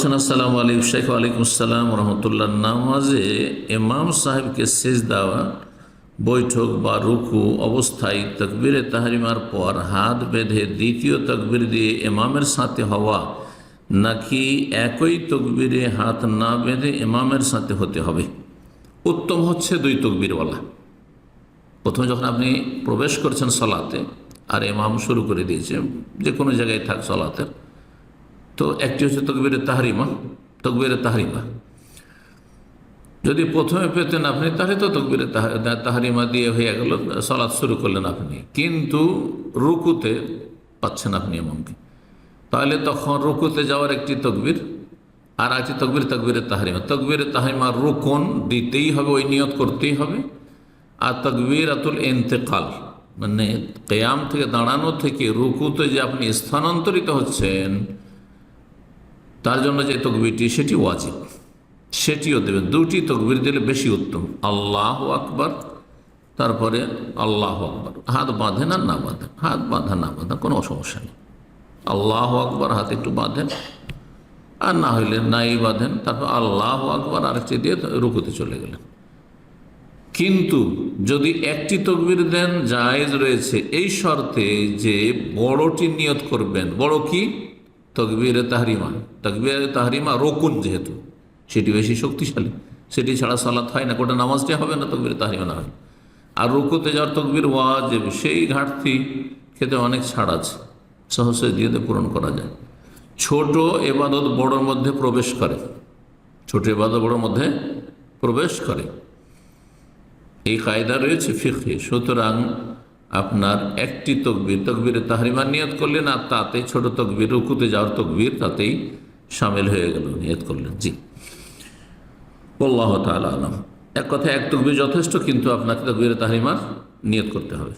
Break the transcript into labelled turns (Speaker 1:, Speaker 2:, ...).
Speaker 1: বলছেন, আসসালামু আলাইকুম শেখ। ওয়ালাইকুম আসসালাম রহমতুল্লাহ। নামাজে ইমাম সাহেবকে সেজদা, বৈঠক বা রুকু অবস্থায় তাকবীরে তাহরিমার পর হাত বেঁধে দ্বিতীয় তাকবীর দিয়ে ইমামের সাথে হওয়া, নাকি একই তাকবীরে হাত না বেঁধে ইমামের সাথে হতে হবে? উত্তম হচ্ছে দুই তাকবীরওয়ালা। প্রথমে যখন আপনি প্রবেশ করছেন সলাতে আর ইমাম শুরু করে দিয়েছে, যে কোনো জায়গায় থাক সলাতের, তো একটি হচ্ছে তাকবীরে তাহরিমা। যদি প্রথমে পেতেন আপনি, তাহলে তো তাকবীরে তাহরিমা দিয়ে হয়ে গেল, সালাত শুরু করলেন আপনি, কিন্তু রুকুতে পাচ্ছেন আপনি ইমামকে, তাহলে তখন রুকুতে যাওয়ার একটি তাকবীর আর একটি তাকবীরে তাহরিমা রুকুন দিতেই হবে, ওই নিয়ত করতেই হবে। আর তাকবীরাতুল ইন্তেকাল, মানে কিয়াম থেকে, দাঁড়ানো থেকে রুকুতে যে আপনি স্থানান্তরিত হচ্ছেন, তার জন্য যে তাকবীরটি সেটি ওয়াজিব, সেটিও দেবেন। দুটি তাকবীর দিলে বেশি উত্তম। আল্লাহু আকবার, তারপরে আল্লাহু আকবার। হাত বাঁধেন আর না বাঁধেন, হাত বাঁধা না বাঁধা কোনো সমস্যা নেই। আল্লাহু আকবার হাত একটু বাঁধেন, আর না হইলে নাই বাঁধেন, তারপর আল্লাহু আকবার আরেকটি দিয়ে রুকুতে চলে গেলেন। কিন্তু যদি একটি তাকবীর দেন, জায়েজ রয়েছে এই শর্তে যে বড়টি নিয়ত করবেন। বড় কি? তাকবীরে তাহরিমা রকুন, যেহেতু সেটি বেশি শক্তিশালী, সেটি ছাড়া সালাত হয় না, গোটা নামাজটি হবে না তাকবীরে তাহরিমা না হয়। আর রুকুতে যাওয়ার তাকবীর ওয়াজিব, সেই ঘাটতি খেতে অনেক ছাড় আছে, সহজে দিয়ে পূরণ করা যায়। ছোট ইবাদত বড়োর মধ্যে প্রবেশ করে, এই কায়দা রয়েছে ফিকহে। সুতরাং আপনার একটি তাকবীরে তাহরিমা নিয়ত করলেন, আর তাতে ছোট তাকবীর, রুকুতে যাওয়ার তাকবীর তাতেই শামিল হয়ে গেল, নিয়ত করলেন। জি, আল্লাহু তাআলা আলাম। এক কথায় এক তাকবীর যথেষ্ট, কিন্তু আপনাকে তাকবীরে তাহরিমার নিয়ত করতে হবে।